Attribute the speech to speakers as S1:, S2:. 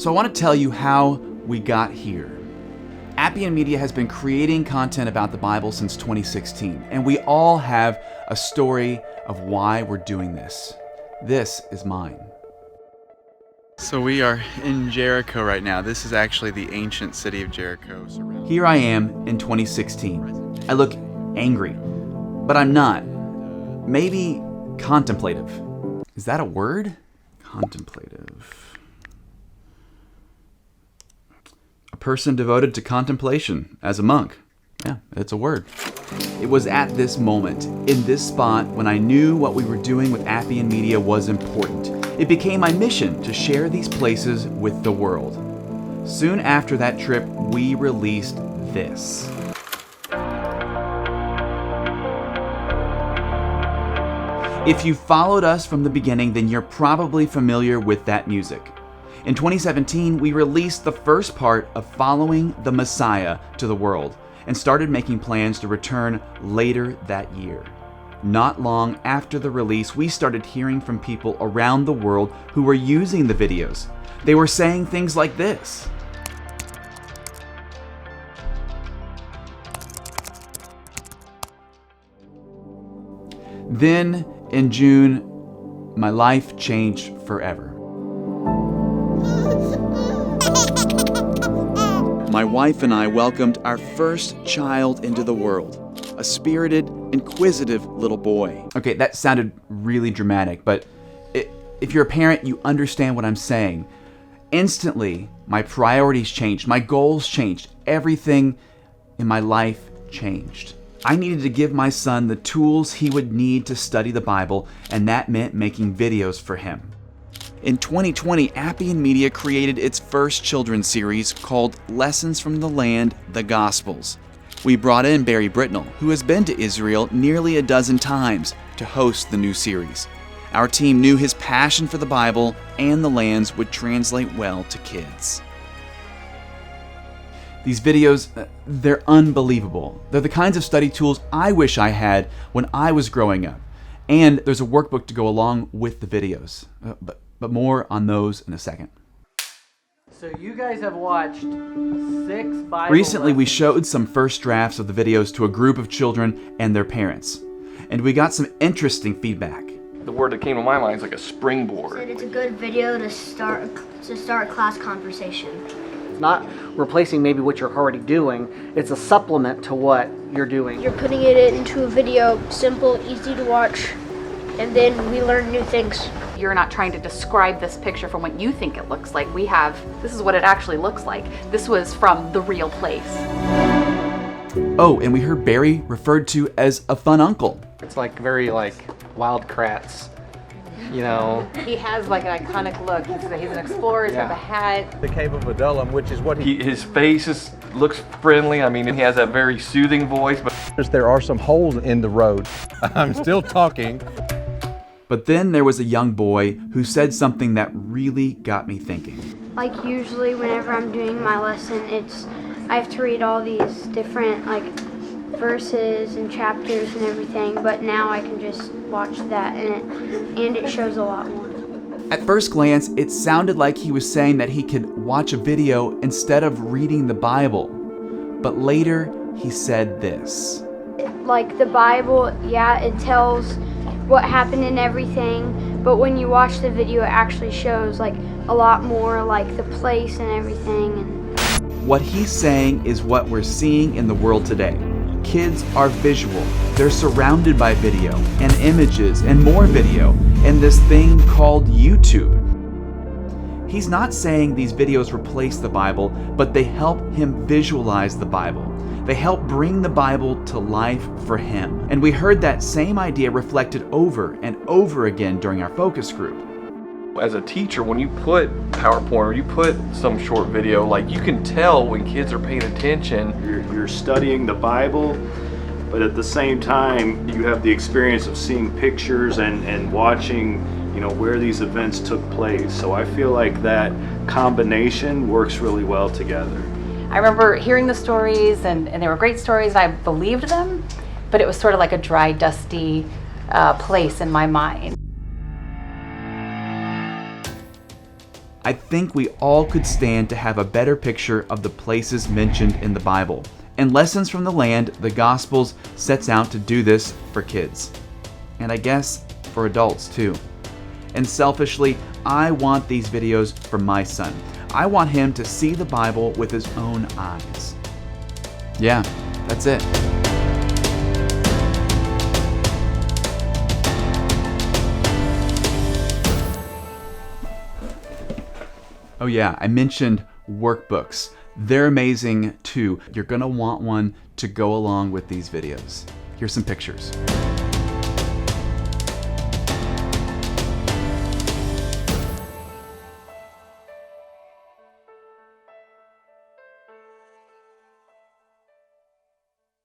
S1: So I want to tell you how we got here. Appian Media has been creating content about the Bible since 2016, and we all have a story of why we're doing this. This is mine. So we are in Jericho right now. This is actually the ancient city of Jericho. Here I am in 2016. I look angry, but I'm not. Maybe contemplative. Is that a word? Contemplative. A person devoted to contemplation as a monk. Yeah, it's a word. It was at this moment, in this spot, when I knew what we were doing with Appian Media was important. It became my mission to share these places with the world. Soon after that trip, we released this. If you followed us from the beginning, then you're probably familiar with that music. In 2017, we released the first part of Following the Messiah to the world and started making plans to return later that year. Not long after the release, we started hearing from people around the world who were using the videos. They were saying things like this. Then, in June, my life changed forever. My wife and I welcomed our first child into the world, a spirited, inquisitive little boy. Okay, that sounded really dramatic, but if you're a parent, you understand what I'm saying. Instantly, my priorities changed, my goals changed, everything in my life changed. I needed to give my son the tools he would need to study the Bible, and that meant making videos for him. In 2020, Appian Media created its first children's series called Lessons from the Land, the Gospels. We brought in Barry Britnell, who has been to Israel nearly a dozen times, to host the new series. Our team knew his passion for the Bible and the lands would translate well to kids. These videos, they're unbelievable. They're the kinds of study tools I wish I had when I was growing up. And there's a workbook to go along with the videos. But more on those in a second.
S2: So you guys have watched 6 Bible
S1: Recently, we
S2: lessons.
S1: showed some first drafts of the videos to a group of children and their parents. And we got some interesting feedback.
S3: The word that came to my mind is like a springboard.
S4: It's a good video to start class conversation.
S2: It's not replacing maybe what you're already doing. It's a supplement to what you're doing.
S5: You're putting it into a video, simple, easy to watch, and then we learn new things.
S6: You're not trying to describe this picture from what you think it looks like. This is what it actually looks like. This was from the real place.
S1: Oh, and we heard Barry referred to as a fun uncle.
S7: It's like very Wild Kratts, you know.
S6: He has like an iconic look. He's an explorer, he's got the hat.
S8: The Cave of Adullam, which is what
S3: His face looks friendly. I mean, he has that very soothing voice. But
S8: there are some holes in the road. I'm still talking.
S1: But then there was a young boy who said something that really got me thinking.
S4: Like usually whenever I'm doing my lesson, I have to read all these different verses and chapters and everything, but now I can just watch that and it shows a lot more.
S1: At first glance, it sounded like he was saying that he could watch a video instead of reading the Bible. But later, he said this.
S4: Like the Bible, it tells what happened and everything, but when you watch the video, it actually shows a lot more, the place and everything. And
S1: what he's saying is what we're seeing in the world today. Kids are visual. They're surrounded by video and images and more video and this thing called YouTube. He's not saying these videos replace the Bible, but they help him visualize the Bible. They help bring the Bible to life for him. And we heard that same idea reflected over and over again during our focus group.
S3: as a teacher, when you put PowerPoint or you put some short video, you can tell when kids are paying attention.
S9: You're studying the Bible, but at the same time, you have the experience of seeing pictures and watching, where these events took place. So I feel like that combination works really well together.
S6: I remember hearing the stories, and they were great stories, and I believed them, but it was sort of like a dry, dusty place in my mind.
S1: I think we all could stand to have a better picture of the places mentioned in the Bible. And Lessons from the Land, the Gospels, sets out to do this for kids. And I guess for adults too. And selfishly, I want these videos for my son. I want him to see the Bible with his own eyes. Yeah, that's it. Oh yeah, I mentioned workbooks. They're amazing too. You're gonna want one to go along with these videos. Here's some pictures.